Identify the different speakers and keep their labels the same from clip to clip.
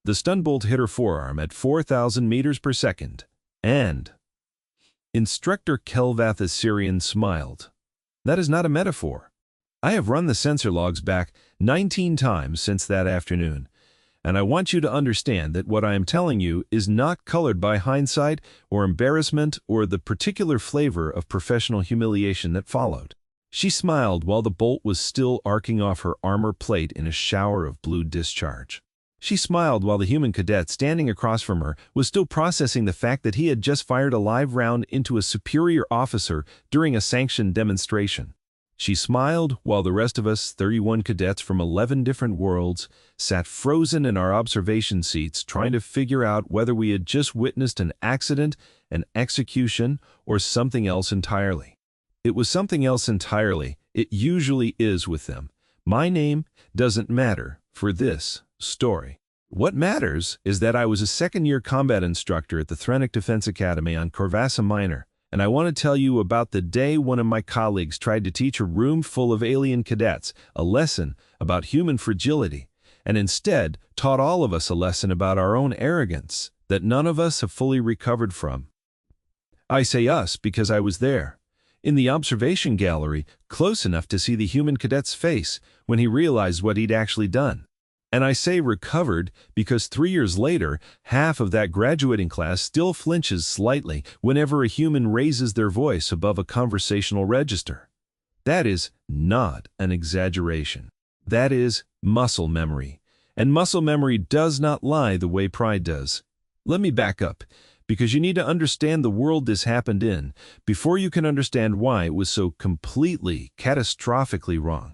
Speaker 1: The stun bolt hit her forearm at 4,000 meters per second, and Instructor Ossyrian smiled. That is not a metaphor. I have run the sensor logs back 19 times since that afternoon, and I want you to understand that what I am telling you is not colored by hindsight or embarrassment or the particular flavor of professional humiliation that followed. She smiled while the bolt was still arcing off her armor plate in a shower of blue discharge. She smiled while the human cadet standing across from her was still processing the fact that he had just fired a live round into a superior officer during a sanctioned demonstration. She smiled while the rest of us, 31 cadets from 11 different worlds, sat frozen in our observation seats trying to figure out whether we had just witnessed an accident, an execution, or something else entirely. It was something else entirely. It usually is with them. My name doesn't matter for this story. What matters is that I was a second-year combat instructor at the Threnic Defense Academy on Corvassa Minor, and I want to tell you about the day one of my colleagues tried to teach a room full of alien cadets a lesson about human fragility, and instead taught all of us a lesson about our own arrogance that none of us have fully recovered from. I say us because I was there, in the observation gallery, close enough to see the human cadet's face when he realized what he'd actually done. And I say recovered because 3 years later, half of that graduating class still flinches slightly whenever a human raises their voice above a conversational register. That is not an exaggeration. That is muscle memory. And muscle memory does not lie the way pride does. Let me back up, because you need to understand the world this happened in before you can understand why it was so completely, catastrophically wrong.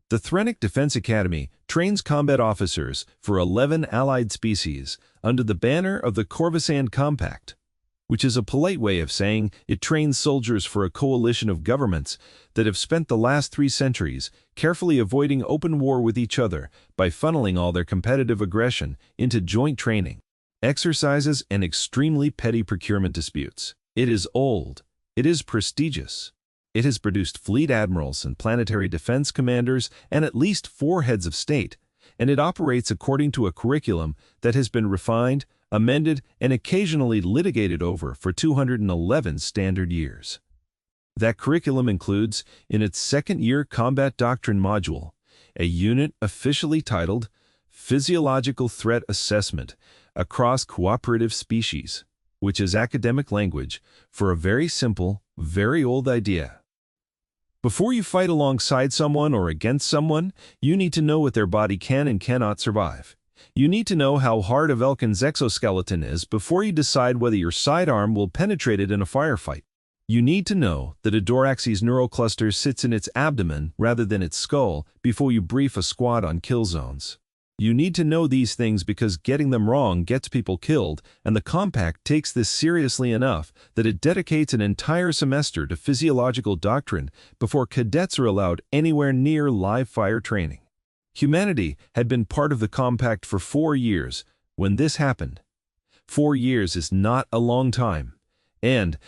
Speaker 1: The Threnic Defense Academy trains combat officers for 11 allied species under the banner of the Corvussan Compact, which is a polite way of saying it trains soldiers for a coalition of governments that have spent the last 3 centuries carefully avoiding open war with each other by funneling all their competitive aggression into joint training, exercises, and extremely petty procurement disputes. It is old. It is prestigious. It has produced fleet admirals and planetary defense commanders and at least 4 heads of state, and it operates according to a curriculum that has been refined, amended, and occasionally litigated over for 211 standard years. That curriculum includes, in its second-year combat doctrine module, a unit officially titled Physiological Threat Assessment Across Cooperative Species, which is academic language for a very simple, very old idea. Before you fight alongside someone or against someone, you need to know what their body can and cannot survive. You need to know how hard a Vulcan's exoskeleton is before you decide whether your sidearm will penetrate it in a firefight. You need to know that a Doraxy's neural cluster sits in its abdomen rather than its skull before you brief a squad on kill zones. You need to know these things because getting them wrong gets people killed, and the Compact takes this seriously enough that it dedicates an entire semester to physiological doctrine before cadets are allowed anywhere near live-fire training. Humanity had been part of the Compact for 4 years when this happened. 4 years is not a long time, and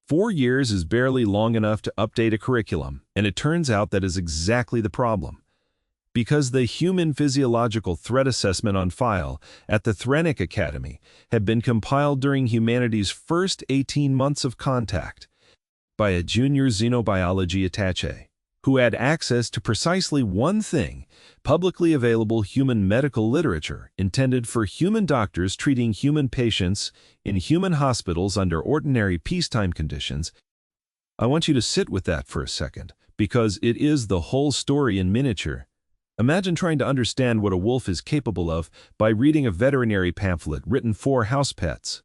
Speaker 1: 4 years is barely long enough to update a curriculum, and it turns out that is exactly the problem. Because the Human Physiological Threat Assessment on file at the Threnic Academy had been compiled during humanity's first 18 months of contact by a junior xenobiology attaché, who had access to precisely one thing, publicly available human medical literature intended for human doctors treating human patients in human hospitals under ordinary peacetime conditions. I want you to sit with that for a second, because it is the whole story in miniature. Imagine trying to understand what a wolf is capable of by reading a veterinary pamphlet written for house pets.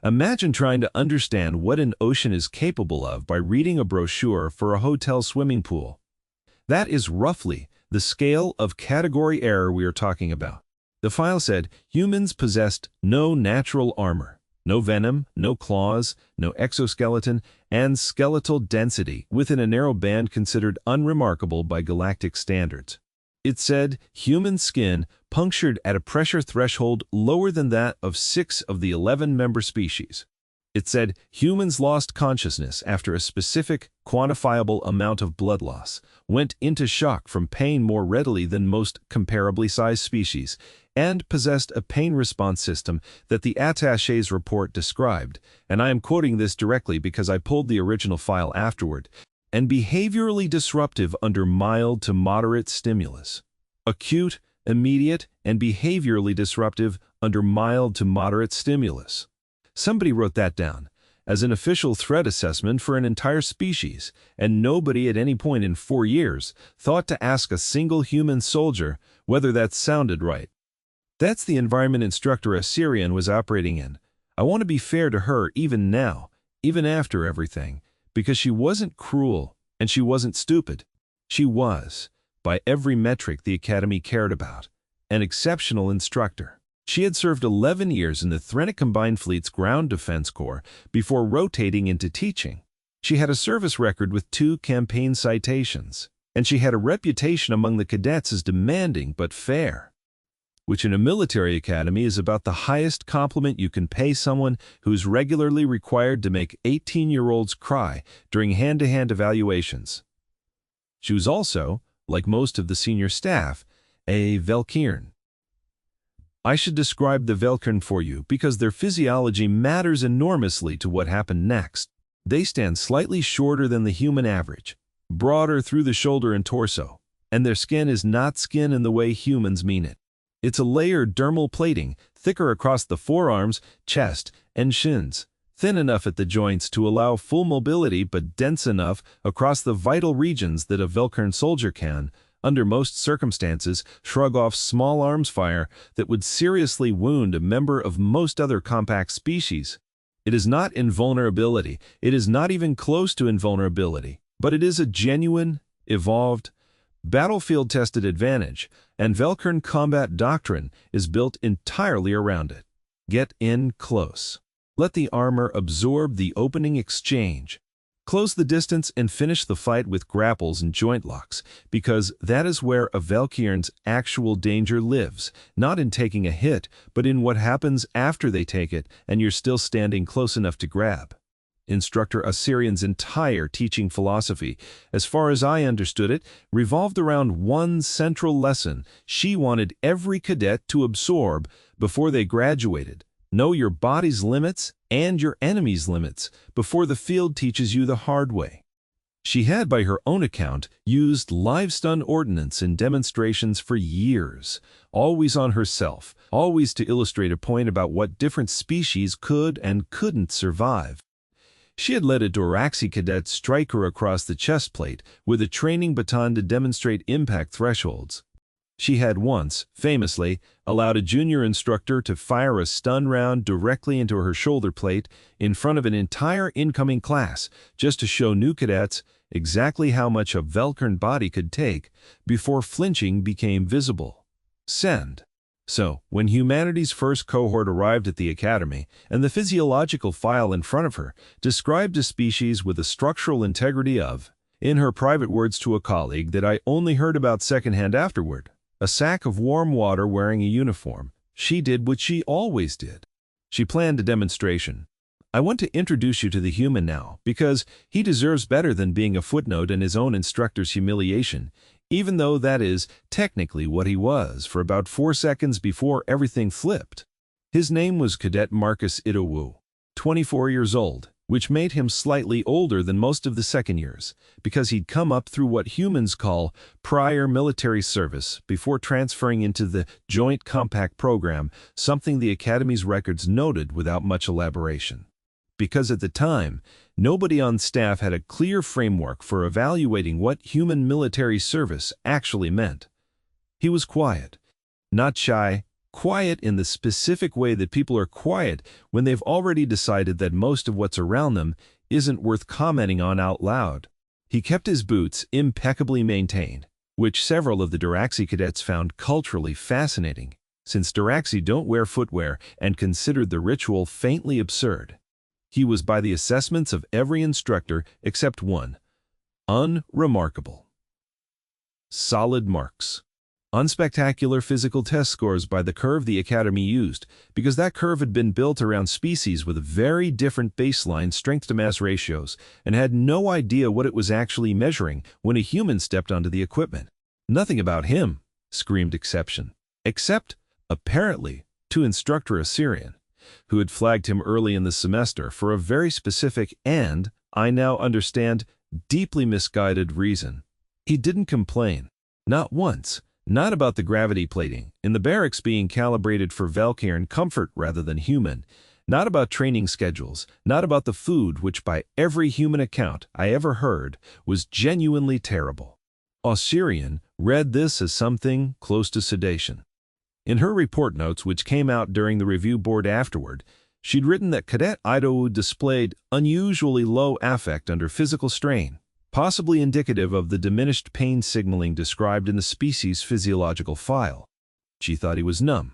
Speaker 1: Imagine trying to understand what an ocean is capable of by reading a brochure for a hotel swimming pool. That is roughly the scale of category error we are talking about. The file said humans possessed no natural armor, no venom, no claws, no exoskeleton, and skeletal density within a narrow band considered unremarkable by galactic standards. It said human skin punctured at a pressure threshold lower than that of 6 of the 11 member species. It said humans lost consciousness after a specific, quantifiable amount of blood loss, went into shock from pain more readily than most comparably sized species, and possessed a pain response system that the attaché's report described, and I am quoting this directly because I pulled the original file afterward, and behaviorally disruptive under mild to moderate stimulus. Acute, immediate, and behaviorally disruptive under mild to moderate stimulus. Somebody wrote that down as an official threat assessment for an entire species, and nobody at any point in 4 years thought to ask a single human soldier whether that sounded right. That's the environment Instructor Ossyrian was operating in. I want to be fair to her even now, even after everything, because she wasn't cruel and she wasn't stupid. She was, by every metric the Academy cared about, an exceptional instructor. She had served 11 years in the Threnic Combined Fleet's Ground Defense Corps before rotating into teaching. She had a service record with 2 campaign citations, and she had a reputation among the cadets as demanding but fair, which in a military academy is about the highest compliment you can pay someone who's regularly required to make 18-year-olds cry during hand-to-hand evaluations. She was also, like most of the senior staff, a Valkyrian. I should describe the Valkyrian for you because their physiology matters enormously to what happened next. They stand slightly shorter than the human average, broader through the shoulder and torso, and their skin is not skin in the way humans mean it. It's a layered dermal plating, thicker across the forearms, chest, and shins, thin enough at the joints to allow full mobility but dense enough across the vital regions that a Valkyrian soldier can, under most circumstances, shrug off small arms fire that would seriously wound a member of most other compact species. It is not invulnerability, it is not even close to invulnerability, but it is a genuine, evolved, battlefield-tested advantage, and Valkyrian combat doctrine is built entirely around it. Get in close. Let the armor absorb the opening exchange. Close the distance and finish the fight with grapples and joint locks, because that is where a Valkyrian's actual danger lives, not in taking a hit, but in what happens after they take it and you're still standing close enough to grab. Instructor Ossyrian's entire teaching philosophy, as far as I understood it, revolved around one central lesson she wanted every cadet to absorb before they graduated. Know your body's limits and your enemy's limits before the field teaches you the hard way. She had, by her own account, used live-stun ordnance in demonstrations for years, always on herself, always to illustrate a point about what different species could and couldn't survive. She had let a Doraxi cadet strike her across the chest plate with a training baton to demonstrate impact thresholds. She had once, famously, allowed a junior instructor to fire a stun round directly into her shoulder plate in front of an entire incoming class just to show new cadets exactly how much a Valkyrian body could take before flinching became visible. Send. So, when humanity's first cohort arrived at the academy, and the physiological file in front of her described a species with a structural integrity of, in her private words to a colleague that I only heard about secondhand afterward, a sack of warm water wearing a uniform, she did what she always did. She planned a demonstration. I want to introduce you to the human now, because he deserves better than being a footnote in his own instructor's humiliation, even though that is technically what he was for about 4 seconds before everything flipped. His name was Cadet Marcus Idowu, 24 years old, which made him slightly older than most of the second years, because he'd come up through what humans call prior military service before transferring into the Joint Compact Program, something the Academy's records noted without much elaboration. Because at the time, nobody on staff had a clear framework for evaluating what human military service actually meant. He was quiet, not shy, quiet in the specific way that people are quiet when they've already decided that most of what's around them isn't worth commenting on out loud. He kept his boots impeccably maintained, which several of the Doraxi cadets found culturally fascinating, since Doraxi don't wear footwear and considered the ritual faintly absurd. He was, by the assessments of every instructor except one, unremarkable. Solid marks. unspectacular physical test scores by the curve the Academy used, because that curve had been built around species with very different baseline strength-to-mass ratios and had no idea what it was actually measuring when a human stepped onto the equipment. Nothing about him, screamed Exception, except, apparently, to Instructor Ossyrian, who had flagged him early in the semester for a very specific and, I now understand, deeply misguided reason. He didn't complain. Not once. Not about the gravity plating, in the barracks being calibrated for Valkyrian comfort rather than human. Not about training schedules. Not about the food, which by every human account I ever heard was genuinely terrible. Ossyrian read this as something close to sedation. In her report notes, which came out during the review board afterward, she'd written that Cadet Idowu displayed unusually low affect under physical strain, possibly indicative of the diminished pain signaling described in the species physiological file. She thought he was numb.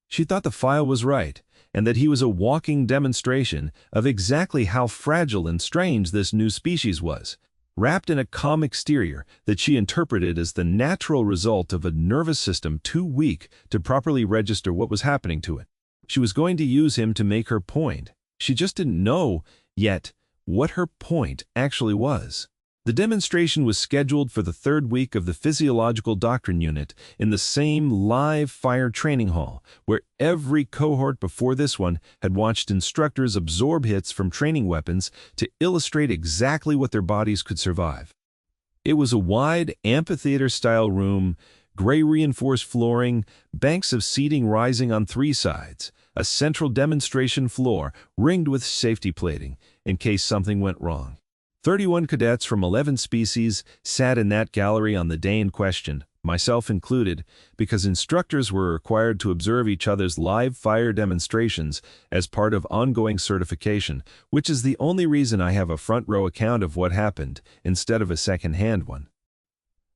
Speaker 1: She thought the file was right, and that he was a walking demonstration of exactly how fragile and strange this new species was, wrapped in a calm exterior that she interpreted as the natural result of a nervous system too weak to properly register what was happening to it. She was going to use him to make her point. She just didn't know yet what her point actually was. The demonstration was scheduled for the third week of the Physiological Doctrine Unit in the same live fire training hall, where every cohort before this one had watched instructors absorb hits from training weapons to illustrate exactly what their bodies could survive. It was a wide amphitheater-style room, gray reinforced flooring, banks of seating rising on three sides, a central demonstration floor ringed with safety plating in case something went wrong. 31 cadets from 11 species sat in that gallery on the day in question, myself included, because instructors were required to observe each other's live fire demonstrations as part of ongoing certification, which is the only reason I have a front-row account of what happened instead of a second-hand one.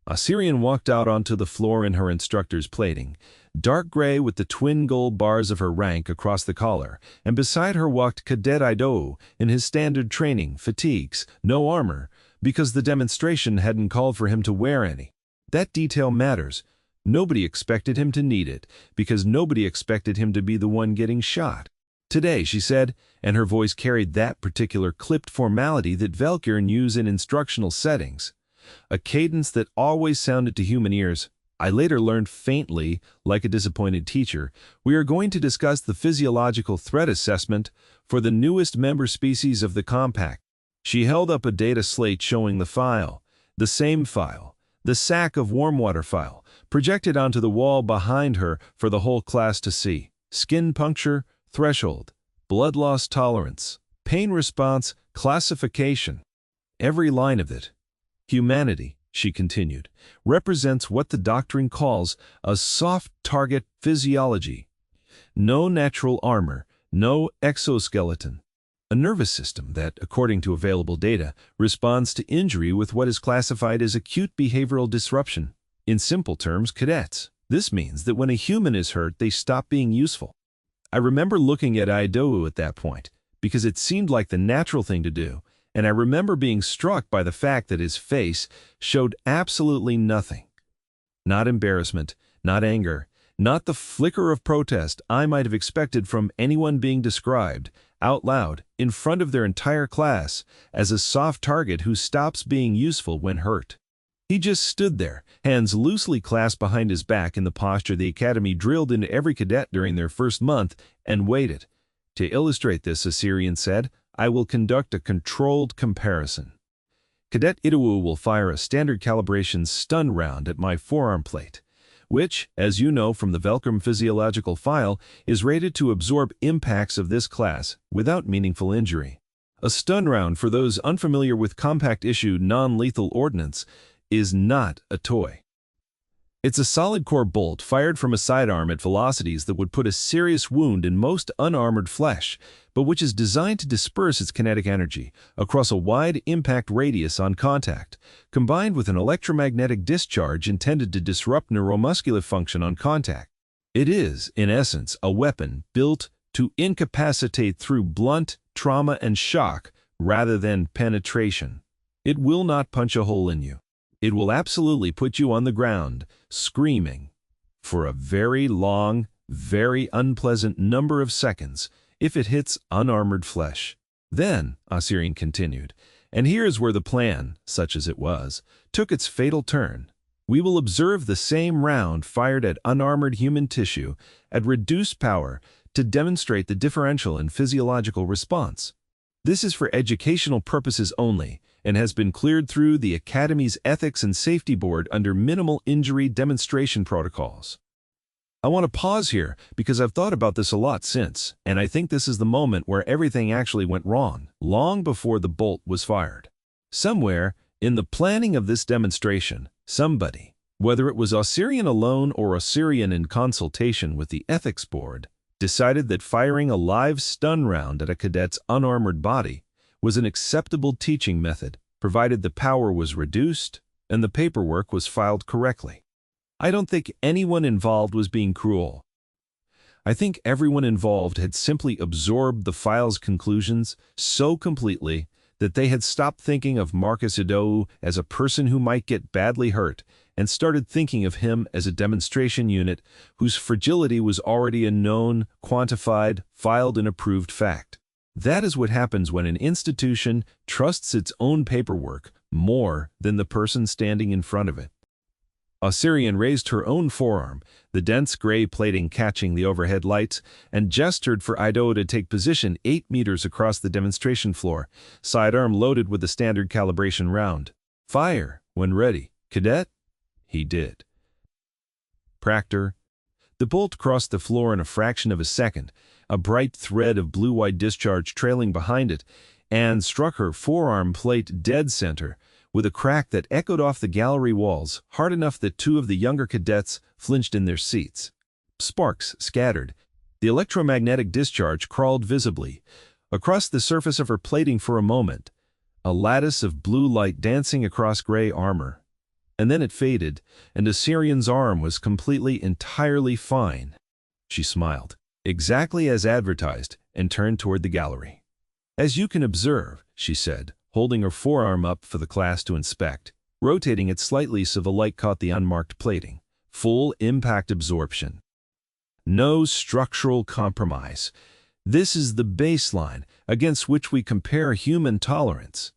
Speaker 1: Ossyrian walked out onto the floor in her instructor's plating, dark gray with the twin gold bars of her rank across the collar, and beside her walked Cadet Idowu in his standard training, fatigues, no armor, because the demonstration hadn't called for him to wear any. That detail matters. Nobody expected him to need it, because nobody expected him to be the one getting shot. Today, she said, and her voice carried that particular clipped formality that Valkyrian use in instructional settings. A cadence that always sounded to human ears. I later learned faintly, like a disappointed teacher, we are going to discuss the physiological threat assessment for the newest member species of the compact. She held up a data slate showing the file, the same file, the sack of warm water file, projected onto the wall behind her for the whole class to see. Skin puncture, threshold, blood loss tolerance, pain response, classification. Every line of it. Humanity, she continued, represents what the doctrine calls a soft target physiology. No natural armor, no exoskeleton. A nervous system that, according to available data, responds to injury with what is classified as acute behavioral disruption. In simple terms, cadets. This means that when a human is hurt, they stop being useful. I remember looking at Idowu at that point, because it seemed like the natural thing to do, and I remember being struck by the fact that his face showed absolutely nothing. Not embarrassment, not anger, not the flicker of protest I might have expected from anyone being described, out loud, in front of their entire class, as a soft target who stops being useful when hurt. He just stood there, hands loosely clasped behind his back in the posture the Academy drilled into every cadet during their first month, and waited. To illustrate this, Ossyrian said, I will conduct a controlled comparison. Cadet Idowu will fire a standard calibration stun round at my forearm plate, which, as you know from the Valkyrian physiological file, is rated to absorb impacts of this class without meaningful injury. A stun round, for those unfamiliar with compact-issue non-lethal ordnance, is not a toy. It's a solid-core bolt fired from a sidearm at velocities that would put a serious wound in most unarmored flesh, but which is designed to disperse its kinetic energy across a wide impact radius on contact, combined with an electromagnetic discharge intended to disrupt neuromuscular function on contact. It is, in essence, a weapon built to incapacitate through blunt trauma and shock rather than penetration. It will not punch a hole in you. It will absolutely put you on the ground, screaming. for a very long, very unpleasant number of seconds if it hits unarmored flesh. Then, Ossyrian continued, and here's where the plan, such as it was, took its fatal turn. We will observe the same round fired at unarmored human tissue at reduced power to demonstrate the differential in physiological response. This is for educational purposes only and has been cleared through the Academy's Ethics and Safety Board under minimal injury demonstration protocols. I want to pause here because I've thought about this a lot since, and I think this is the moment where everything actually went wrong, long before the bolt was fired. Somewhere in the planning of this demonstration, somebody, whether it was Ossyrian alone or Ossyrian in consultation with the Ethics Board, decided that firing a live stun round at a cadet's unarmored body was an acceptable teaching method, provided the power was reduced and the paperwork was filed correctly. I don't think anyone involved was being cruel. I think everyone involved had simply absorbed the file's conclusions so completely that they had stopped thinking of Marcus Idowu as a person who might get badly hurt and started thinking of him as a demonstration unit whose fragility was already a known, quantified, filed and approved fact. That is what happens when an institution trusts its own paperwork more than the person standing in front of it. Ossyrian raised her own forearm, the dense gray plating catching the overhead lights, and gestured for Idowu to take position 8 meters across the demonstration floor, sidearm loaded with the standard calibration round. Fire, when ready. Cadet? He did. Proctor. The bolt crossed the floor in a fraction of a second, a bright thread of blue-white discharge trailing behind it, and struck her forearm plate dead center, with a crack that echoed off the gallery walls hard enough that 2 of the younger cadets flinched in their seats. Sparks scattered. The electromagnetic discharge crawled visibly across the surface of her plating for a moment, a lattice of blue light dancing across gray armor. And then it faded, and Ossyrian's arm was entirely fine. She smiled, exactly as advertised, and turned toward the gallery. As you can observe, she said, holding her forearm up for the class to inspect, rotating it slightly so the light caught the unmarked plating. Full impact absorption. No structural compromise. This is the baseline against which we compare human tolerance.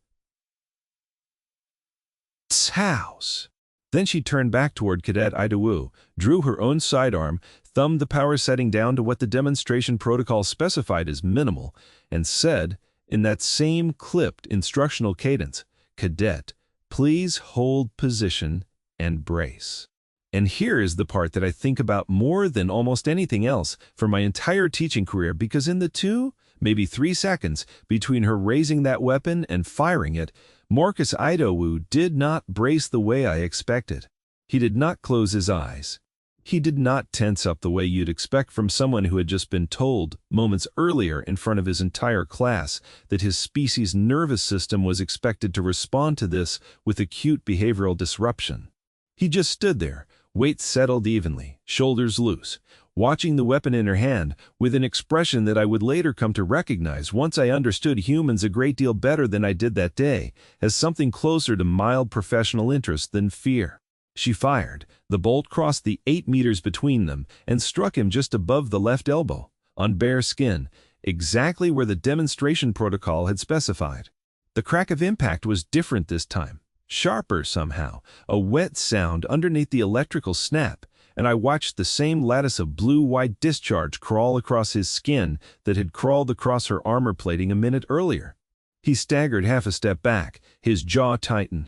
Speaker 1: House. Then she turned back toward Cadet Idowu, drew her own sidearm, thumbed the power setting down to what the demonstration protocol specified as minimal, and said, in that same clipped instructional cadence, "Cadet, please hold position and brace." And here is the part that I think about more than almost anything else for my entire teaching career, because in the 2, maybe 3 seconds between her raising that weapon and firing it, Marcus Idowu did not brace the way I expected. He did not close his eyes. He did not tense up the way you'd expect from someone who had just been told, moments earlier in front of his entire class, that his species' nervous system was expected to respond to this with acute behavioral disruption. He just stood there, weight settled evenly, shoulders loose, watching the weapon in her hand with an expression that I would later come to recognize once I understood humans a great deal better than I did that day, as something closer to mild professional interest than fear. She fired. The bolt crossed the 8 meters between them and struck him just above the left elbow, on bare skin, exactly where the demonstration protocol had specified. The crack of impact was different this time, sharper somehow, a wet sound underneath the electrical snap, and I watched the same lattice of blue-white discharge crawl across his skin that had crawled across her armor plating a minute earlier. He staggered half a step back, his jaw tightened.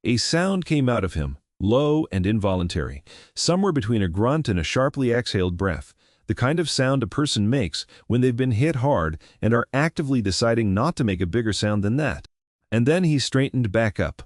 Speaker 1: A sound came out of him, low and involuntary, somewhere between a grunt and a sharply exhaled breath, the kind of sound a person makes when they've been hit hard and are actively deciding not to make a bigger sound than that. And then he straightened back up.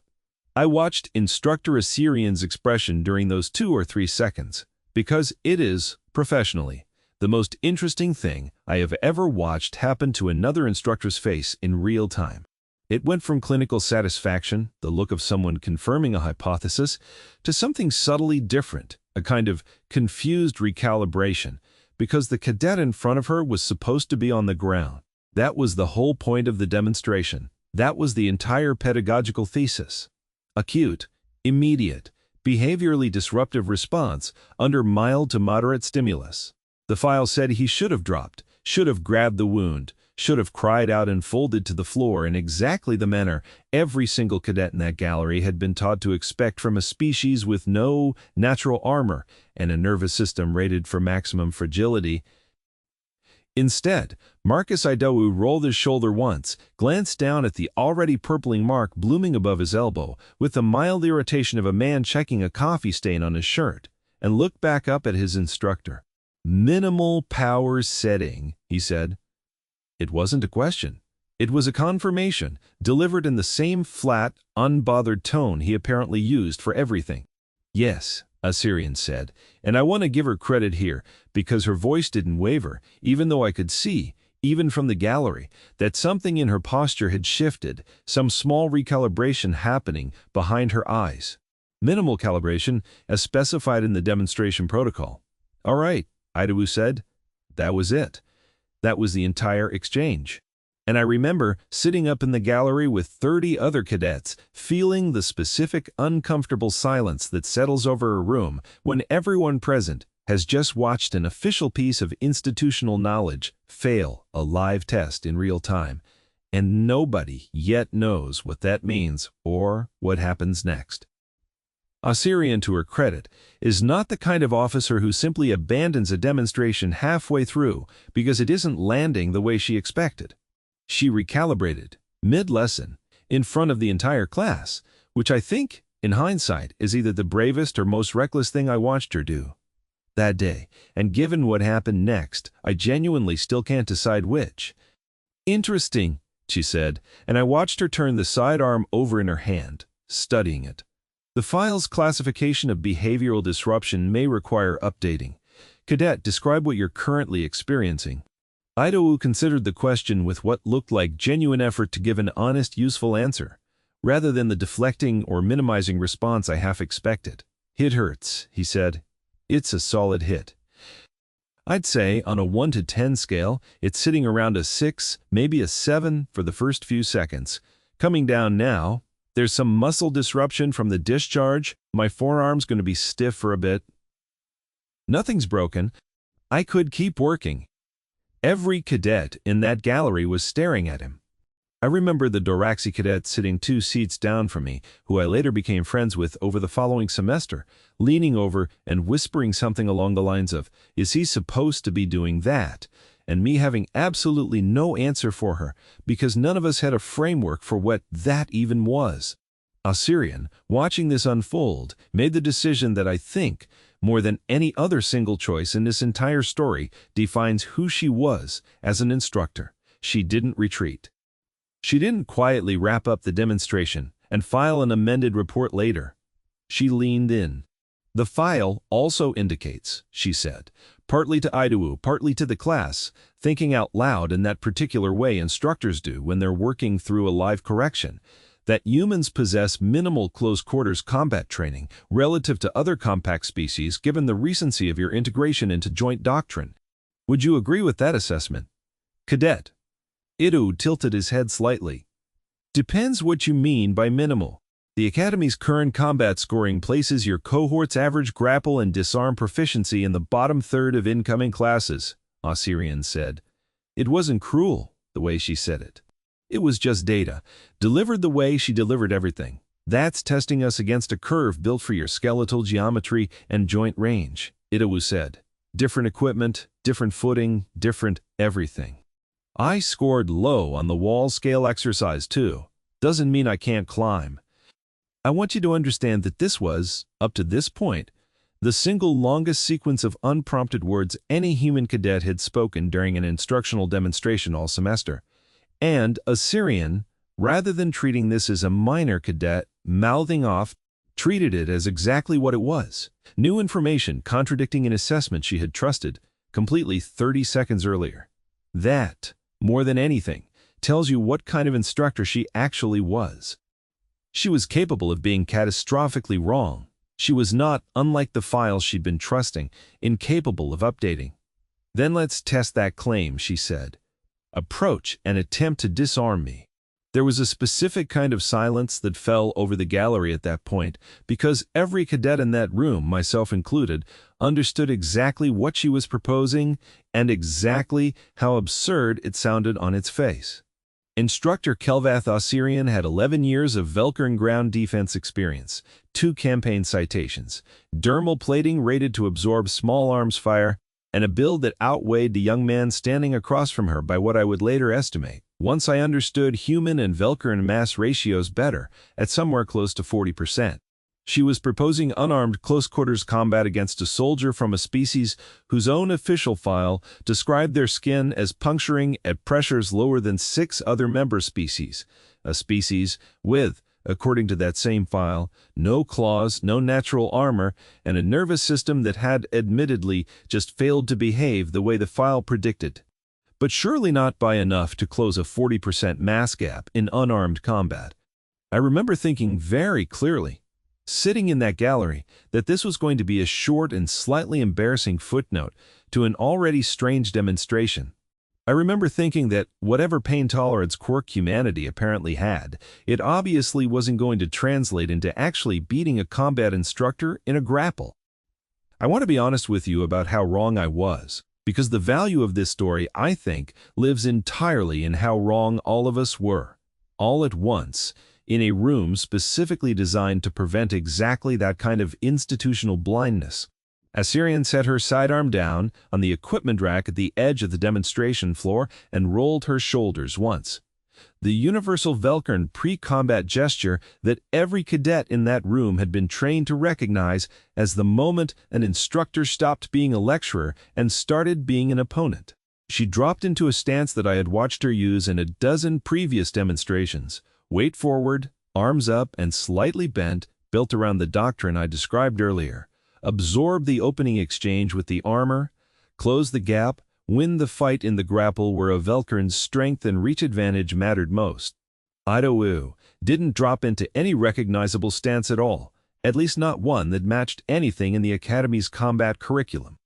Speaker 1: I watched Instructor Ossyrian's expression during those 2 or 3 seconds, because it is, professionally, the most interesting thing I have ever watched happen to another instructor's face in real time. It went from clinical satisfaction, the look of someone confirming a hypothesis, to something subtly different, a kind of confused recalibration, because the cadet in front of her was supposed to be on the ground. That was the whole point of the demonstration. That was the entire pedagogical thesis. Acute, immediate, behaviorally disruptive response under mild to moderate stimulus. The file said he should have dropped, should have grabbed the wound, should have cried out and folded to the floor in exactly the manner every single cadet in that gallery had been taught to expect from a species with no natural armor and a nervous system rated for maximum fragility. Instead, Marcus Idowu rolled his shoulder once, glanced down at the already purpling mark blooming above his elbow with the mild irritation of a man checking a coffee stain on his shirt, and looked back up at his instructor. "Minimal power setting," he said. It wasn't a question. It was a confirmation, delivered in the same flat, unbothered tone he apparently used for everything. "Yes," Ossyrian said, and I want to give her credit here, because her voice didn't waver, even though I could see, even from the gallery, that something in her posture had shifted, some small recalibration happening behind her eyes. Minimal calibration, as specified in the demonstration protocol. "All right," Idowu said. That was it. That was the entire exchange. And I remember sitting up in the gallery with 30 other cadets, feeling the specific uncomfortable silence that settles over a room when everyone present has just watched an official piece of institutional knowledge fail a live test in real time, and nobody yet knows what that means or what happens next. Ossyrian, to her credit, is not the kind of officer who simply abandons a demonstration halfway through because it isn't landing the way she expected. She recalibrated, mid-lesson, in front of the entire class, which I think, in hindsight, is either the bravest or most reckless thing I watched her do that day, and given what happened next, I genuinely still can't decide which. "Interesting," she said, and I watched her turn the sidearm over in her hand, studying it. "The file's classification of behavioral disruption may require updating. Cadet, describe what you're currently experiencing." Idowu considered the question with what looked like genuine effort to give an honest, useful answer, rather than the deflecting or minimizing response I half expected. "Hit hurts," he said. "It's a solid hit. I'd say, on a 1 to 10 scale, it's sitting around a 6, maybe a 7 for the first few seconds. Coming down now. There's some muscle disruption from the discharge. My forearm's going to be stiff for a bit. Nothing's broken. I could keep working." Every cadet in that gallery was staring at him. I remember the Doraxi cadet sitting 2 seats down from me, who I later became friends with over the following semester, leaning over and whispering something along the lines of, "Is he supposed to be doing that?" and me having absolutely no answer for her, because none of us had a framework for what that even was. Ossyrian, watching this unfold, made the decision that I think, more than any other single choice in this entire story, defines who she was as an instructor. She didn't retreat. She didn't quietly wrap up the demonstration and file an amended report later. She leaned in. "The file also indicates," she said, partly to Idowu, partly to the class, thinking out loud in that particular way instructors do when they're working through a live correction, that humans possess minimal close-quarters combat training relative to other compact species given the recency of your integration into joint doctrine. Would you agree with that assessment? Cadet. Idowu tilted his head slightly. Depends what you mean by minimal. The Academy's current combat scoring places your cohort's average grapple and disarm proficiency in the bottom third of incoming classes, Ossyrian said. It wasn't cruel, the way she said it. It was just data, delivered the way she delivered everything. That's testing us against a curve built for your skeletal geometry and joint range, Idowu said. Different equipment, different footing, different everything. I scored low on the wall scale exercise too. Doesn't mean I can't climb. I want you to understand that this was, up to this point, the single longest sequence of unprompted words any human cadet had spoken during an instructional demonstration all semester. And Ossyrian, rather than treating this as a minor cadet mouthing off, treated it as exactly what it was. New information contradicting an assessment she had trusted completely 30 seconds earlier. That, more than anything, tells you what kind of instructor she actually was. She was capable of being catastrophically wrong. She was not, unlike the files she'd been trusting, incapable of updating. Then let's test that claim, she said. Approach and attempt to disarm me. There was a specific kind of silence that fell over the gallery at that point, because every cadet in that room, myself included, understood exactly what she was proposing and exactly how absurd it sounded on its face. Instructor Ossyrian had 11 years of Velkern ground defense experience, 2 campaign citations, dermal plating rated to absorb small arms fire, and a build that outweighed the young man standing across from her by what I would later estimate, once I understood human and Velkern mass ratios better, at somewhere close to 40%. She was proposing unarmed close-quarters combat against a soldier from a species whose own official file described their skin as puncturing at pressures lower than 6 other member species, a species with, according to that same file, no claws, no natural armor, and a nervous system that had admittedly just failed to behave the way the file predicted. But surely not by enough to close a 40% mass gap in unarmed combat. I remember thinking very clearly, sitting in that gallery, that this was going to be a short and slightly embarrassing footnote to an already strange demonstration. I remember thinking that whatever pain tolerance quirk humanity apparently had, it obviously wasn't going to translate into actually beating a combat instructor in a grapple. I want to be honest with you about how wrong I was, because the value of this story, I think, lives entirely in how wrong all of us were, all at once, in a room specifically designed to prevent exactly that kind of institutional blindness. Ossyrian set her sidearm down on the equipment rack at the edge of the demonstration floor and rolled her shoulders once. The universal Velkern pre-combat gesture that every cadet in that room had been trained to recognize as the moment an instructor stopped being a lecturer and started being an opponent. She dropped into a stance that I had watched her use in a dozen previous demonstrations. Weight forward, arms up and slightly bent, built around the doctrine I described earlier. Absorb the opening exchange with the armor, close the gap, win the fight in the grapple where a Velkern's strength and reach advantage mattered most. Idowu didn't drop into any recognizable stance at all, at least not one that matched anything in the Academy's combat curriculum.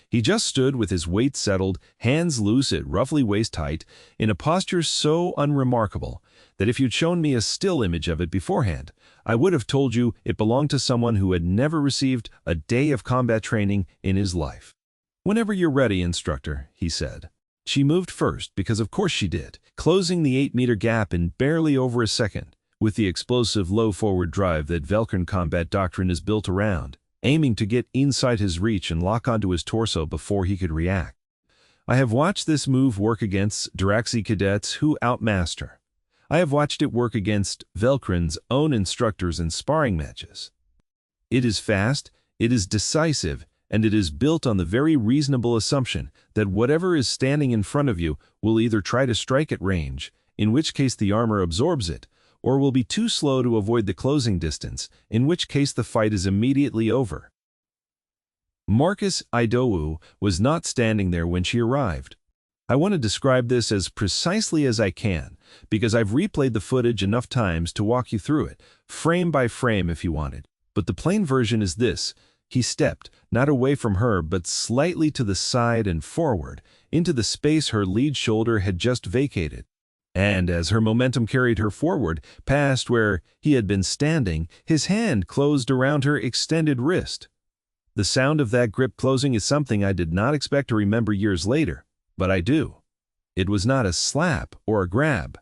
Speaker 1: He just stood with his weight settled, hands loose at roughly waist height, in a posture so unremarkable that if you'd shown me a still image of it beforehand, I would have told you it belonged to someone who had never received a day of combat training in his life. "Whenever you're ready, instructor," he said. She moved first, because of course she did, closing the 8-meter gap in barely over a second, with the explosive low forward drive that Velkern combat doctrine is built around, aiming to get inside his reach and lock onto his torso before he could react. I have watched this move work against Diraxi cadets who outmassed her. I have watched it work against Velkern's own instructors in sparring matches. It is fast, it is decisive, and it is built on the very reasonable assumption that whatever is standing in front of you will either try to strike at range, in which case the armor absorbs it, or will be too slow to avoid the closing distance, in which case the fight is immediately over. Marcus Idowu was not standing there when she arrived. I want to describe this as precisely as I can, because I've replayed the footage enough times to walk you through it, frame by frame if you wanted. But the plain version is this: he stepped, not away from her, but slightly to the side and forward, into the space her lead shoulder had just vacated. And as her momentum carried her forward, past where he had been standing, his hand closed around her extended wrist. The sound of that grip closing is something I did not expect to remember years later, but I do. It was not a slap or a grab.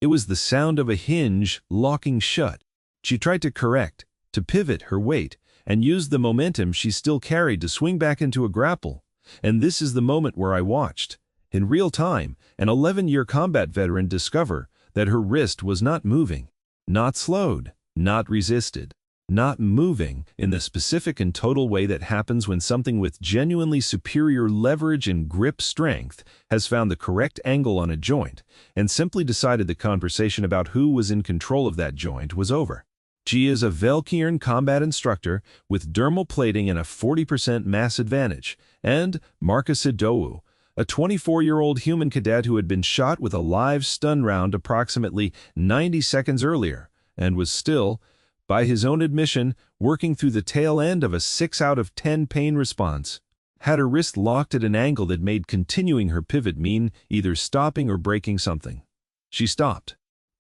Speaker 1: It was the sound of a hinge locking shut. She tried to correct, to pivot her weight, and used the momentum she still carried to swing back into a grapple. And this is the moment where I watched, in real time, an 11-year combat veteran discover that her wrist was not moving, not slowed, not resisted, not moving in the specific and total way that happens when something with genuinely superior leverage and grip strength has found the correct angle on a joint and simply decided the conversation about who was in control of that joint was over. She is a Velkern combat instructor with dermal plating and a 40% mass advantage, and Marcus Idowu, a 24-year-old human cadet who had been shot with a live stun round approximately 90 seconds earlier and was still, by his own admission, working through the tail end of a 6 out of 10 pain response, had her wrist locked at an angle that made continuing her pivot mean either stopping or breaking something. She stopped.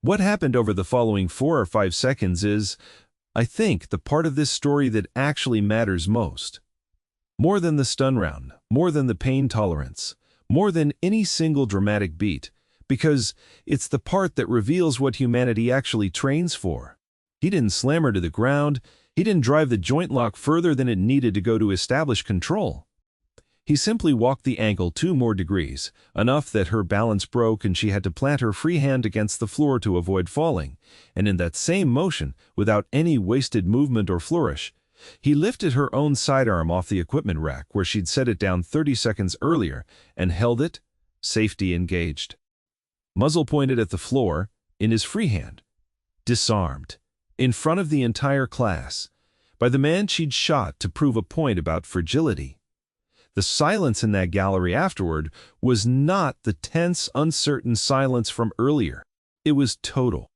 Speaker 1: What happened over the following 4 or 5 seconds is, I think, the part of this story that actually matters most. More than the stun round, more than the pain tolerance, more than any single dramatic beat, because it's the part that reveals what humanity actually trains for. He didn't slam her to the ground. He didn't drive the joint lock further than it needed to go to establish control. He simply walked the ankle 2 more degrees, enough that her balance broke and she had to plant her free hand against the floor to avoid falling, and in that same motion, without any wasted movement or flourish, he lifted her own sidearm off the equipment rack where she'd set it down 30 seconds earlier and held it, safety engaged. Muzzle pointed at the floor, in his free hand. Disarmed, in front of the entire class, by the man she'd shot to prove a point about fragility. The silence in that gallery afterward was not the tense, uncertain silence from earlier. It was total.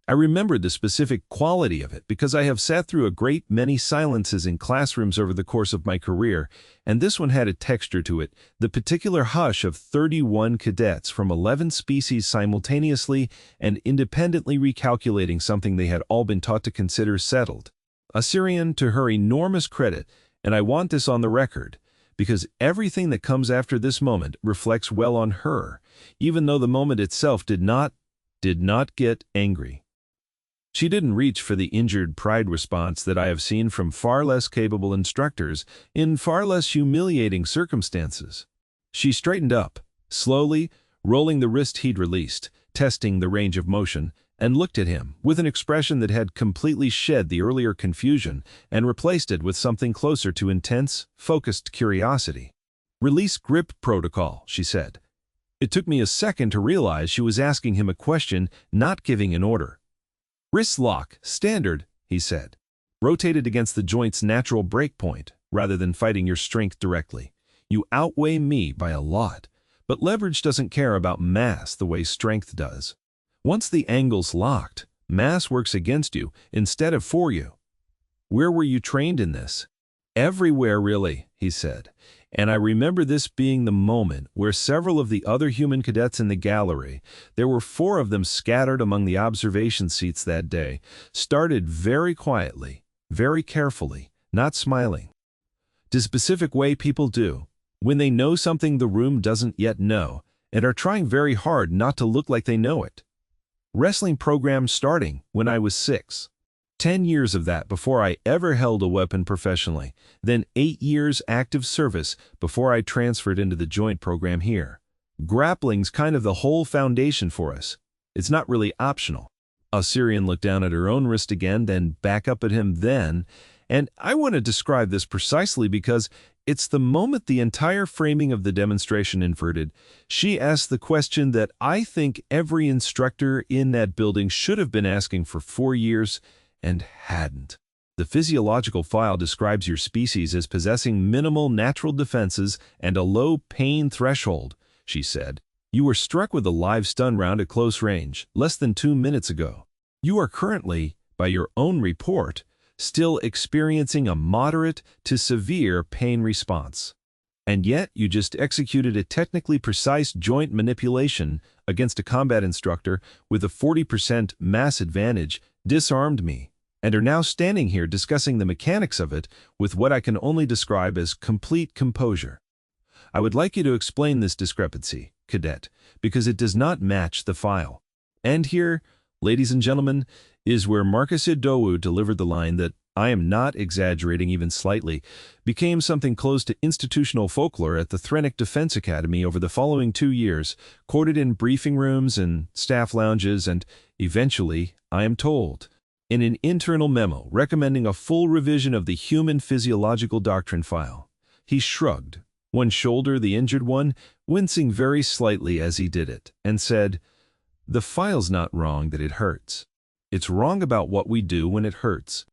Speaker 1: I remembered the specific quality of it because I have sat through a great many silences in classrooms over the course of my career, and this one had a texture to it, the particular hush of 31 cadets from 11 species simultaneously and independently recalculating something they had all been taught to consider settled. Ossyrian, to her enormous credit, and I want this on the record, because everything that comes after this moment reflects well on her, even though the moment itself did not get angry. She didn't reach for the injured pride response that I have seen from far less capable instructors in far less humiliating circumstances. She straightened up, slowly, rolling the wrist he'd released, testing the range of motion, and looked at him with an expression that had completely shed the earlier confusion and replaced it with something closer to intense, focused curiosity. "Release grip protocol," she said. It took me a second to realize she was asking him a question, not giving an order. "Wrist lock, standard," he said. "Rotated against the joint's natural break point, rather than fighting your strength directly. You outweigh me by a lot, but leverage doesn't care about mass the way strength does. Once the angle's locked, mass works against you instead of for you. Where were you trained in this?" "Everywhere, really," he said. And I remember this being the moment where several of the other human cadets in the gallery, there were 4 of them scattered among the observation seats that day, started very quietly, very carefully, not smiling. The specific way people do, when they know something the room doesn't yet know, and are trying very hard not to look like they know it. Wrestling program starting when I was 6. 10 years of that before I ever held a weapon professionally, then 8 years active service before I transferred into the joint program here. Grappling's kind of the whole foundation for us. It's not really optional. Ossyrian looked down at her own wrist again, then back up at him then, and I want to describe this precisely because it's the moment the entire framing of the demonstration inverted. She asked the question that I think every instructor in that building should have been asking for 4 years and hadn't. The physiological file describes your species as possessing minimal natural defenses and a low pain threshold, she said. You were struck with a live stun round at close range less than 2 minutes ago. You are currently, by your own report, still experiencing a moderate to severe pain response. And yet you just executed a technically precise joint manipulation against a combat instructor with a 40% mass advantage, disarmed me, and are now standing here discussing the mechanics of it with what I can only describe as complete composure. I would like you to explain this discrepancy, Cadet, because it does not match the file. And here, ladies and gentlemen, is where Marcus Idowu delivered the line that, I am not exaggerating even slightly, became something close to institutional folklore at the Threnic Defense Academy over the following 2 years, quoted in briefing rooms and staff lounges, and eventually, I am told, in an internal memo recommending a full revision of the human physiological doctrine file. He shrugged, one shoulder the injured one, wincing very slightly as he did it, and said, "The file's not wrong that it hurts. It's wrong about what we do when it hurts."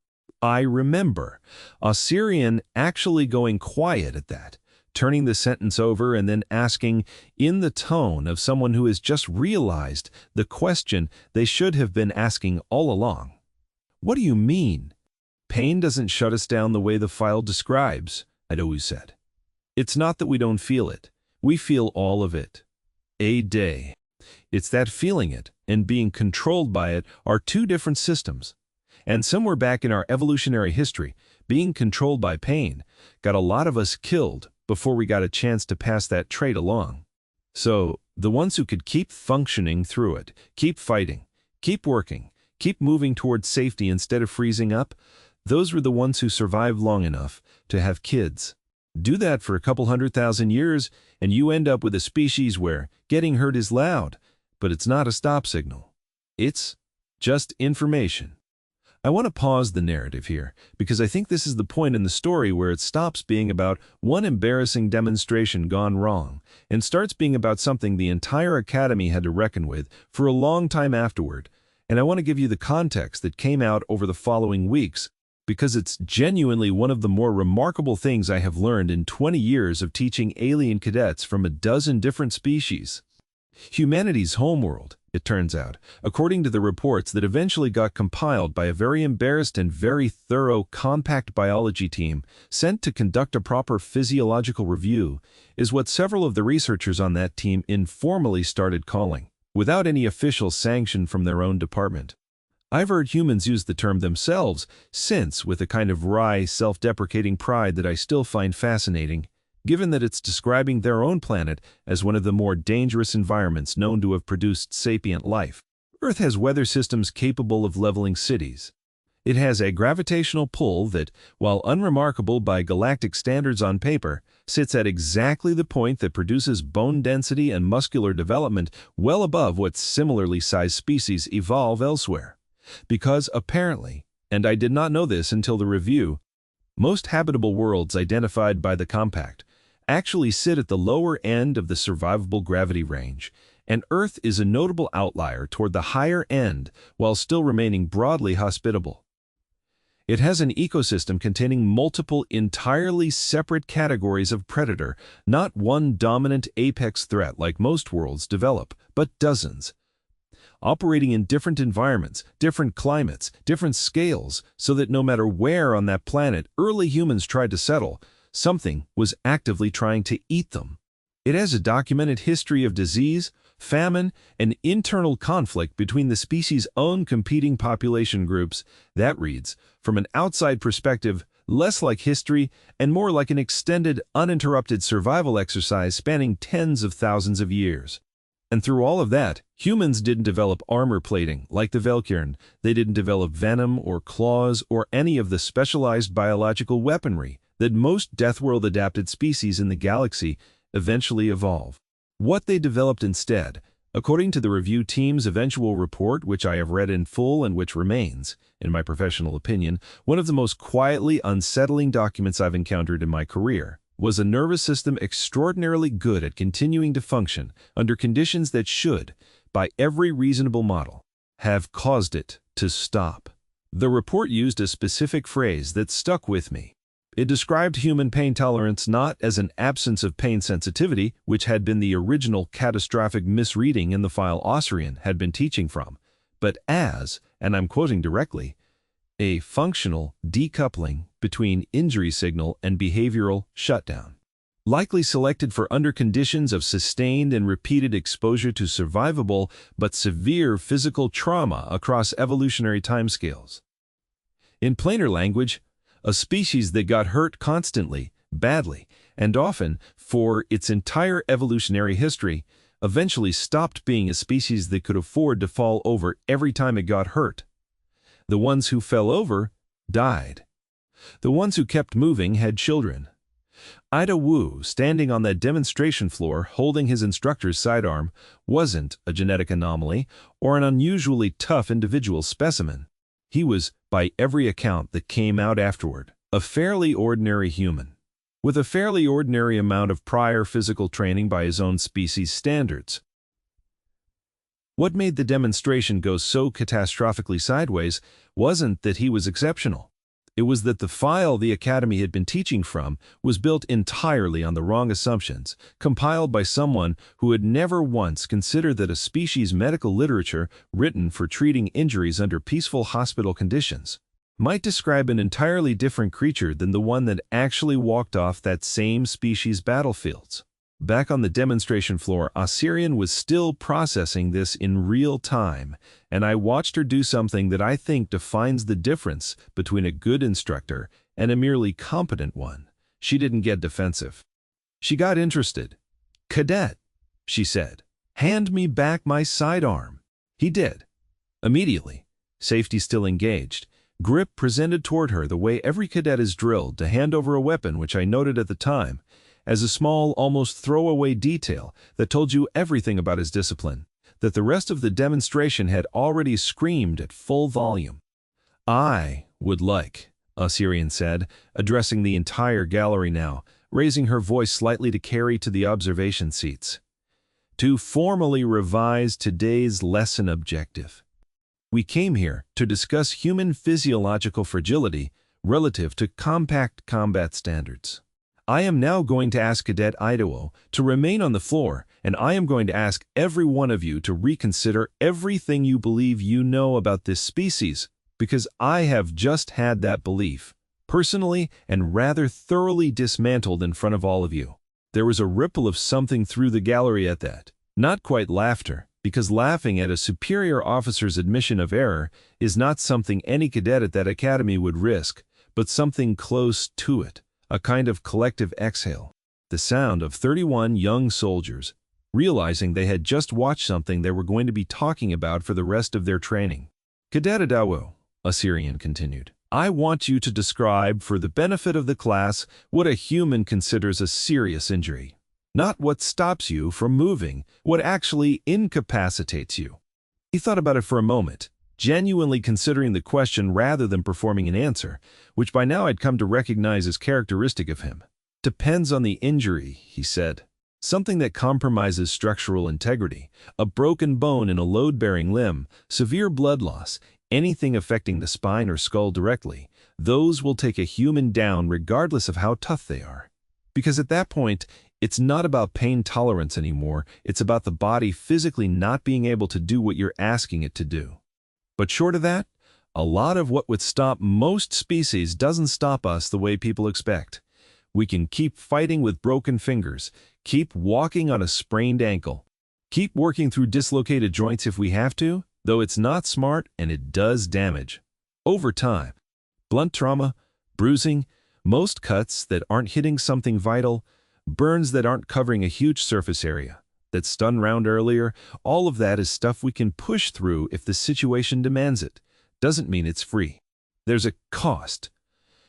Speaker 1: I remember Ossyrian actually going quiet at that, turning the sentence over and then asking, in the tone of someone who has just realized the question they should have been asking all along. "What do you mean?" "Pain doesn't shut us down the way the file describes," Idowu said. "It's not that we don't feel it. We feel all of it. A day. It's that feeling it and being controlled by it are two different systems. And somewhere back in our evolutionary history, being controlled by pain got a lot of us killed before we got a chance to pass that trait along. So, the ones who could keep functioning through it, keep fighting, keep working, keep moving towards safety instead of freezing up, those were the ones who survived long enough to have kids. Do that for a couple 100,000 years, and you end up with a species where getting hurt is loud, but it's not a stop signal. It's just information. I want to pause the narrative here, because I think this is the point in the story where it stops being about one embarrassing demonstration gone wrong, and starts being about something the entire Academy had to reckon with for a long time afterward, and I want to give you the context that came out over the following weeks, because it's genuinely one of the more remarkable things I have learned in 20 years of teaching alien cadets from a dozen different species. Humanity's homeworld, it turns out, according to the reports that eventually got compiled by a very embarrassed and very thorough compact biology team sent to conduct a proper physiological review, is what several of the researchers on that team informally started calling, without any official sanction from their own department. I've heard humans use the term themselves since, with a kind of wry, self-deprecating pride that I still find fascinating, given that it's describing their own planet as one of the more dangerous environments known to have produced sapient life. Earth has weather systems capable of leveling cities. It has a gravitational pull that, while unremarkable by galactic standards on paper, sits at exactly the point that produces bone density and muscular development well above what similarly sized species evolve elsewhere. Because apparently, and I did not know this until the review, most habitable worlds identified by the Compact actually sit at the lower end of the survivable gravity range, and Earth is a notable outlier toward the higher end while still remaining broadly hospitable. It has an ecosystem containing multiple entirely separate categories of predator, not one dominant apex threat like most worlds develop, but dozens, operating in different environments, different climates, different scales, so that no matter where on that planet early humans tried to settle, something was actively trying to eat them. It has a documented history of disease, famine, and internal conflict between the species' own competing population groups that reads, from an outside perspective, less like history and more like an extended, uninterrupted survival exercise spanning tens of thousands of years. And through all of that, humans didn't develop armor plating like the Valkyrian. They didn't develop venom or claws or any of the specialized biological weaponry that most Deathworld-adapted species in the galaxy eventually evolve. What they developed instead, according to the review team's eventual report, which I have read in full and which remains, in my professional opinion, one of the most quietly unsettling documents I've encountered in my career, was a nervous system extraordinarily good at continuing to function under conditions that should, by every reasonable model, have caused it to stop. The report used a specific phrase that stuck with me. It described human pain tolerance not as an absence of pain sensitivity, which had been the original catastrophic misreading in the file Ossyrian had been teaching from, but as, and I'm quoting directly, a functional decoupling between injury signal and behavioral shutdown, likely selected for under conditions of sustained and repeated exposure to survivable but severe physical trauma across evolutionary timescales. In plainer language, a species that got hurt constantly, badly, and often, for its entire evolutionary history, eventually stopped being a species that could afford to fall over every time it got hurt. The ones who fell over died. The ones who kept moving had children. Idowu, standing on that demonstration floor holding his instructor's sidearm, wasn't a genetic anomaly or an unusually tough individual specimen. He was, by every account that came out afterward, a fairly ordinary human, with a fairly ordinary amount of prior physical training by his own species standards. What made the demonstration go so catastrophically sideways wasn't that he was exceptional. It was that the file the Academy had been teaching from was built entirely on the wrong assumptions, compiled by someone who had never once considered that a species medical literature written for treating injuries under peaceful hospital conditions might describe an entirely different creature than the one that actually walked off that same species' battlefields. Back on the demonstration floor, Ossyrian was still processing this in real time, and I watched her do something that I think defines the difference between a good instructor and a merely competent one. She didn't get defensive. She got interested. "Cadet," she said, "hand me back my sidearm." He did. Immediately, safety still engaged, grip presented toward her the way every cadet is drilled to hand over a weapon, which I noted at the time as a small, almost throwaway detail that told you everything about his discipline, that the rest of the demonstration had already screamed at full volume. "I would like," Ossyrian said, addressing the entire gallery now, raising her voice slightly to carry to the observation seats, "to formally revise today's lesson objective. We came here to discuss human physiological fragility relative to compact combat standards. I am now going to ask Cadet Idowu to remain on the floor, and I am going to ask every one of you to reconsider everything you believe you know about this species, because I have just had that belief, personally and rather thoroughly dismantled in front of all of you." There was a ripple of something through the gallery at that. Not quite laughter, because laughing at a superior officer's admission of error is not something any cadet at that academy would risk, but something close to it. A kind of collective exhale. The sound of 31 young soldiers, realizing they had just watched something they were going to be talking about for the rest of their training. "Cadet Idowu," Ossyrian continued, "I want you to describe, for the benefit of the class, what a human considers a serious injury. Not what stops you from moving, what actually incapacitates you." He thought about it for a moment, genuinely considering the question rather than performing an answer, which by now I'd come to recognize as characteristic of him. "Depends on the injury," he said. "Something that compromises structural integrity, a broken bone in a load-bearing limb, severe blood loss, anything affecting the spine or skull directly, those will take a human down regardless of how tough they are. Because at that point, it's not about pain tolerance anymore, it's about the body physically not being able to do what you're asking it to do. But short of that, a lot of what would stop most species doesn't stop us the way people expect. We can keep fighting with broken fingers, keep walking on a sprained ankle, keep working through dislocated joints if we have to, though it's not smart and it does damage. Over time, blunt trauma, bruising, most cuts that aren't hitting something vital, burns that aren't covering a huge surface area, that stun round earlier, all of that is stuff we can push through if the situation demands it. Doesn't mean it's free. There's a cost.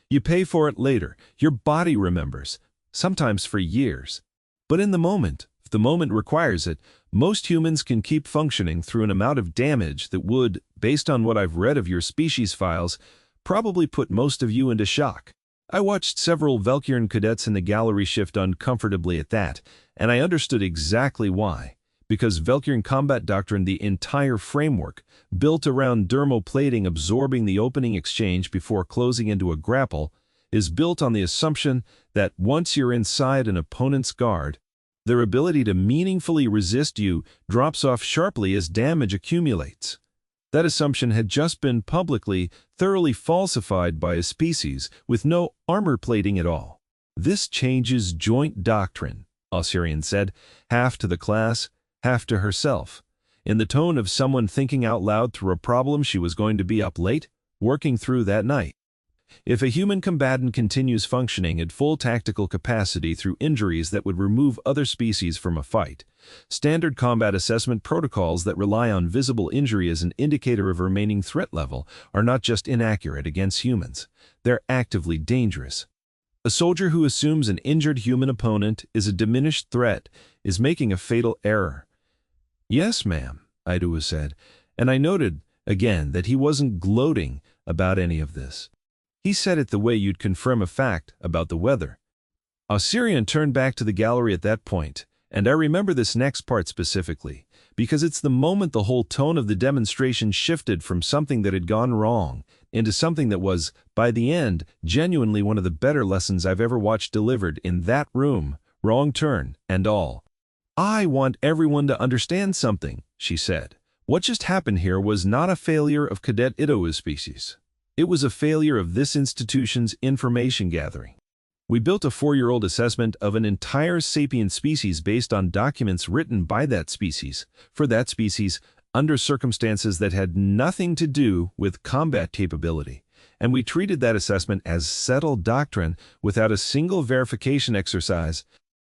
Speaker 1: You pay for it later. Your body remembers, sometimes for years. But in the moment, if the moment requires it, most humans can keep functioning through an amount of damage that would, based on what I've read of your species files, probably put most of you into shock. I watched several Valkyrian cadets in the gallery shift uncomfortably at that, and I understood exactly why. Because Valkyrian combat doctrine, the entire framework, built around dermoplating absorbing the opening exchange before closing into a grapple, is built on the assumption that once you're inside an opponent's guard, their ability to meaningfully resist you drops off sharply as damage accumulates. That assumption had just been publicly, thoroughly falsified by a species with no armor plating at all. "This changes joint doctrine," Ossyrian said, half to the class, half to herself, in the tone of someone thinking out loud through a problem she was going to be up late, working through that night. "If a human combatant continues functioning at full tactical capacity through injuries that would remove other species from a fight, standard combat assessment protocols that rely on visible injury as an indicator of remaining threat level are not just inaccurate against humans, they're actively dangerous. A soldier who assumes an injured human opponent is a diminished threat is making a fatal error." "Yes, ma'am," Idowu said, and I noted, again, that he wasn't gloating about any of this. He said it the way you'd confirm a fact about the weather. Ossyrian turned back to the gallery at that point, and I remember this next part specifically, because it's the moment the whole tone of the demonstration shifted from something that had gone wrong into something that was, by the end, genuinely one of the better lessons I've ever watched delivered in that room, wrong turn and all. "I want everyone to understand something," she said. "What just happened here was not a failure of Cadet Idowu's species. It was a failure of this institution's information gathering. We built a 4-year-old assessment of an entire sapient species based on documents written by that species, for that species, under circumstances that had nothing to do with combat capability. And we treated that assessment as settled doctrine without a single verification exercise.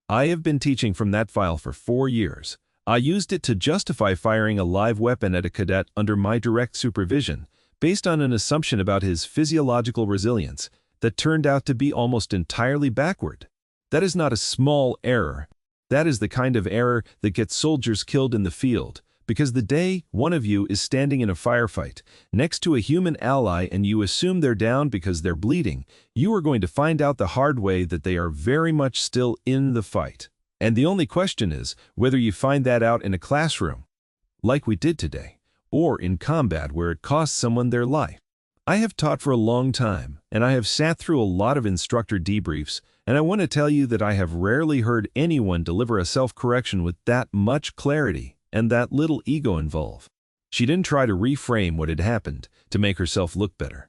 Speaker 1: I have been teaching from that file for 4 years. I used it to justify firing a live weapon at a cadet under my direct supervision, based on an assumption about his physiological resilience that turned out to be almost entirely backward. That is not a small error. That is the kind of error that gets soldiers killed in the field, because the day one of you is standing in a firefight next to a human ally and you assume they're down because they're bleeding, you are going to find out the hard way that they are very much still in the fight. And the only question is whether you find that out in a classroom, like we did today, or in combat where it costs someone their life. I have taught for a long time, and I have sat through a lot of instructor debriefs, and I want to tell you that I have rarely heard anyone deliver a self-correction with that much clarity and that little ego involved. She didn't try to reframe what had happened to make herself look better.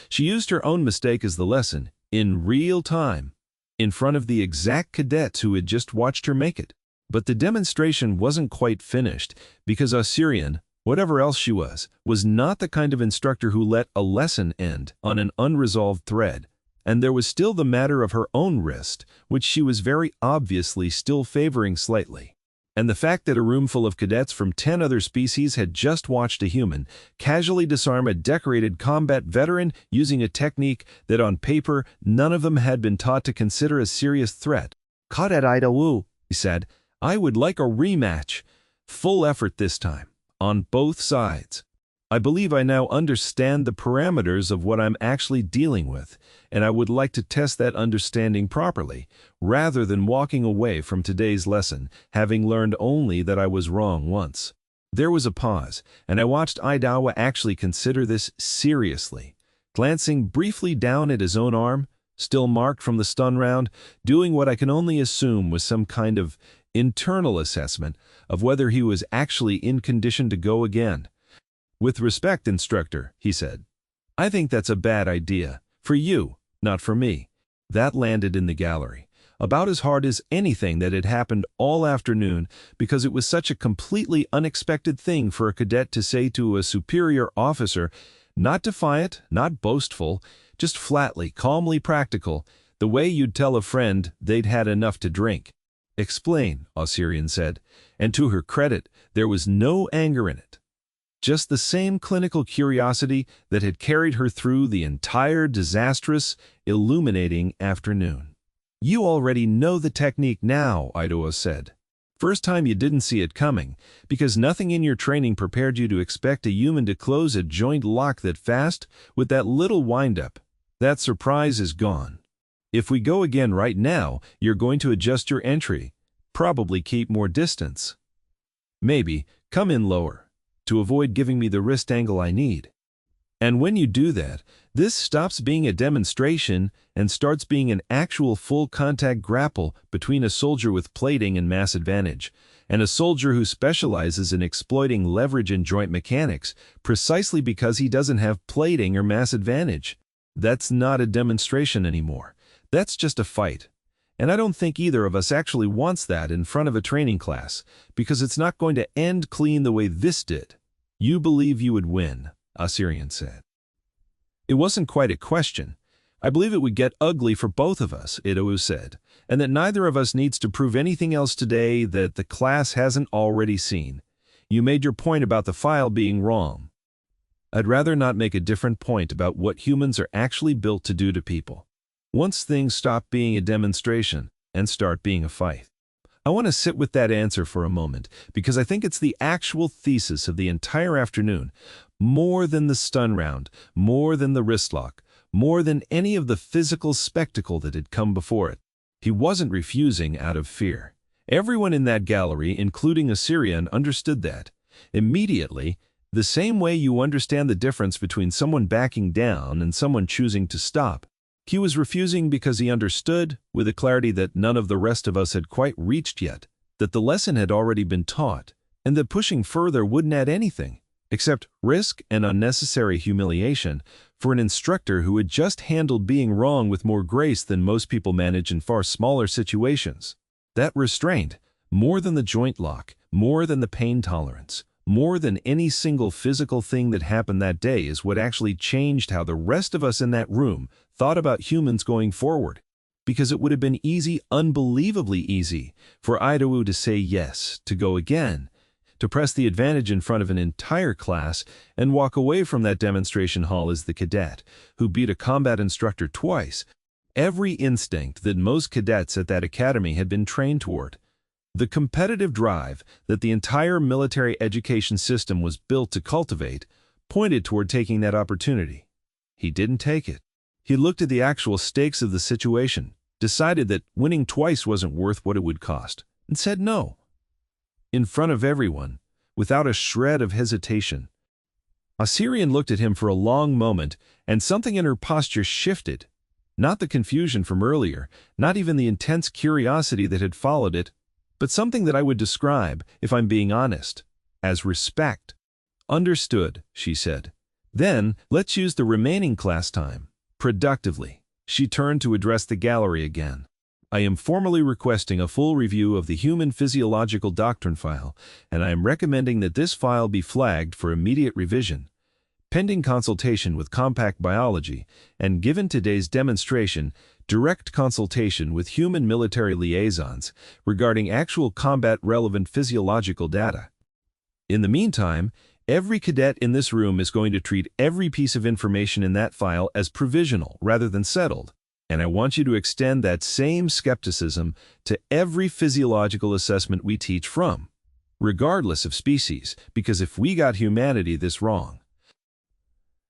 Speaker 1: She used her own mistake as the lesson, in real time, in front of the exact cadets who had just watched her make it. But the demonstration wasn't quite finished, because Ossyrian, whatever else she was not the kind of instructor who let a lesson end on an unresolved thread, and there was still the matter of her own wrist, which she was very obviously still favoring slightly. And the fact that a room full of cadets from 10 other species had just watched a human casually disarm a decorated combat veteran using a technique that on paper none of them had been taught to consider a serious threat. "Cadet Idowu," he said, "I would like a rematch. Full effort this time, on both sides. I believe I now understand the parameters of what I'm actually dealing with, and I would like to test that understanding properly, rather than walking away from today's lesson, having learned only that I was wrong once." There was a pause, and I watched Idowu actually consider this seriously, glancing briefly down at his own arm, still marked from the stun round, doing what I can only assume was some kind of internal assessment of whether he was actually in condition to go again. "With respect, instructor," he said, "I think that's a bad idea. For you, not for me." That landed in the gallery, about as hard as anything that had happened all afternoon, because it was such a completely unexpected thing for a cadet to say to a superior officer, not defiant, not boastful, just flatly, calmly practical, the way you'd tell a friend they'd had enough to drink. "Explain," Ossyrian said, and to her credit, there was no anger in it. Just the same clinical curiosity that had carried her through the entire disastrous, illuminating afternoon. "You already know the technique now," Idowu said. "First time you didn't see it coming, because nothing in your training prepared you to expect a human to close a joint lock that fast with that little wind-up. That surprise is gone. If we go again right now, you're going to adjust your entry, probably keep more distance. Maybe come in lower, to avoid giving me the wrist angle I need. And when you do that, this stops being a demonstration and starts being an actual full-contact grapple between a soldier with plating and mass advantage, and a soldier who specializes in exploiting leverage in joint mechanics precisely because he doesn't have plating or mass advantage. That's not a demonstration anymore. That's just a fight. And I don't think either of us actually wants that in front of a training class, because it's not going to end clean the way this did." "You believe you would win," Ossyrian said. "It wasn't quite a question. I believe it would get ugly for both of us," Idowu said, "and that neither of us needs to prove anything else today that the class hasn't already seen. You made your point about the file being wrong. I'd rather not make a different point about what humans are actually built to do to people. Once things stop being a demonstration and start being a fight." I want to sit with that answer for a moment, because I think it's the actual thesis of the entire afternoon, more than the stun round, more than the wrist lock, more than any of the physical spectacle that had come before it. He wasn't refusing out of fear. Everyone in that gallery, including Ossyrian, understood that. Immediately, the same way you understand the difference between someone backing down and someone choosing to stop. He was refusing because he understood, with a clarity that none of the rest of us had quite reached yet, that the lesson had already been taught, and that pushing further wouldn't add anything, Except risk and unnecessary humiliation for an instructor who had just handled being wrong with more grace than most people manage in far smaller situations. That restraint, more than the joint lock, more than the pain tolerance, more than any single physical thing that happened that day, is what actually changed how the rest of us in that room thought about humans going forward. Because it would have been easy, unbelievably easy, for Idowu to say yes, to go again, to press the advantage in front of an entire class and walk away from that demonstration hall as the cadet who beat a combat instructor twice. Every instinct that most cadets at that academy had been trained toward, the competitive drive that the entire military education system was built to cultivate, pointed toward taking that opportunity. He didn't take it. He looked at the actual stakes of the situation, decided that winning twice wasn't worth what it would cost, and said no. In front of everyone, without a shred of hesitation. Ossyrian looked at him for a long moment, and something in her posture shifted. Not the confusion from earlier, not even the intense curiosity that had followed it, but something that I would describe, if I'm being honest, as respect. "Understood," she said. "Then, let's use the remaining class time productively." She turned to address the gallery again. "I am formally requesting a full review of the human physiological doctrine file, and I am recommending that this file be flagged for immediate revision, pending consultation with Compact Biology, and given today's demonstration, direct consultation with human military liaisons regarding actual combat-relevant physiological data. In the meantime, every cadet in this room is going to treat every piece of information in that file as provisional rather than settled, and I want you to extend that same skepticism to every physiological assessment we teach from, regardless of species, because if we got humanity this wrong,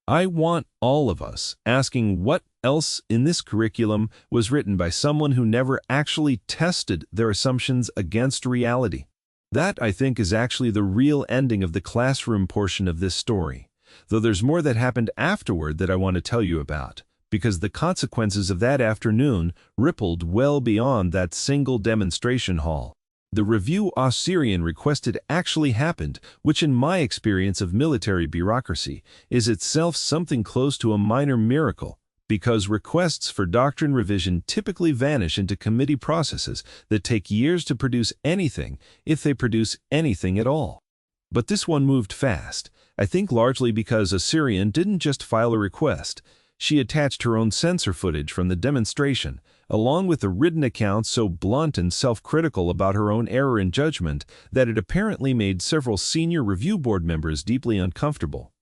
Speaker 1: I want all of us asking what else in this curriculum was written by someone who never actually tested their assumptions against reality. That, I think, is actually the real ending of the classroom portion of this story, though there's more that happened afterward that I want to tell you about, because the consequences of that afternoon rippled well beyond that single demonstration hall. The review Ossyrian requested actually happened, which in my experience of military bureaucracy is itself something close to a minor miracle, because requests for doctrine revision typically vanish into committee processes that take years to produce anything, if they produce anything at all. But this one moved fast, I think largely because Ossyrian didn't just file a request. She attached her own sensor footage from the demonstration, along with a written account so blunt and self-critical about her own error in judgment that it apparently made several senior review board members deeply uncomfortable.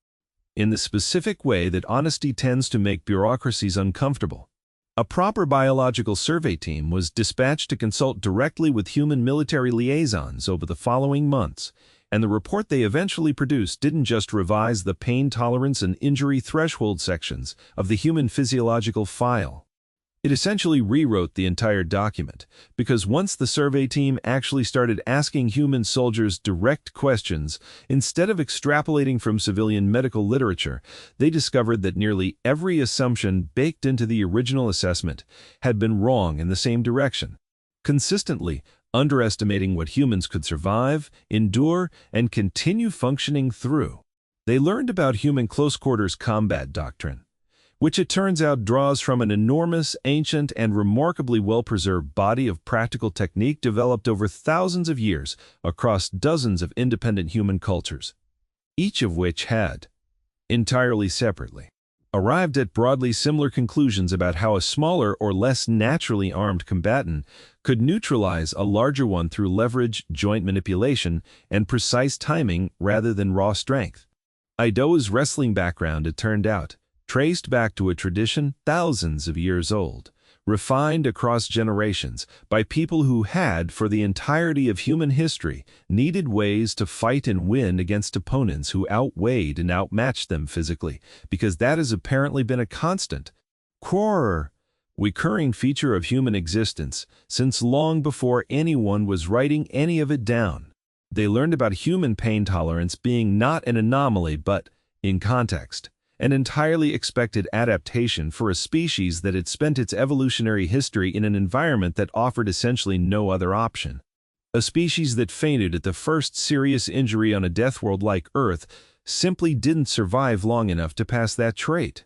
Speaker 1: In the specific way that honesty tends to make bureaucracies uncomfortable. A proper biological survey team was dispatched to consult directly with human military liaisons over the following months, and the report they eventually produced didn't just revise the pain tolerance and injury threshold sections of the human physiological file. It essentially rewrote the entire document, because once the survey team actually started asking human soldiers direct questions, instead of extrapolating from civilian medical literature, they discovered that nearly every assumption baked into the original assessment had been wrong in the same direction, consistently underestimating what humans could survive, endure, and continue functioning through. They learned about human close-quarters combat doctrine, which it turns out draws from an enormous, ancient, and remarkably well-preserved body of practical technique developed over thousands of years across dozens of independent human cultures, each of which had, entirely separately, arrived at broadly similar conclusions about how a smaller or less naturally armed combatant could neutralize a larger one through leverage, joint manipulation, and precise timing rather than raw strength. Idowu's wrestling background, it turned out, traced back to a tradition thousands of years old, refined across generations by people who had, for the entirety of human history, needed ways to fight and win against opponents who outweighed and outmatched them physically, because that has apparently been a constant, recurring feature of human existence since long before anyone was writing any of it down. They learned about human pain tolerance being not an anomaly but, in context, an entirely expected adaptation for a species that had spent its evolutionary history in an environment that offered essentially no other option. A species that fainted at the first serious injury on a death world like Earth simply didn't survive long enough to pass that trait.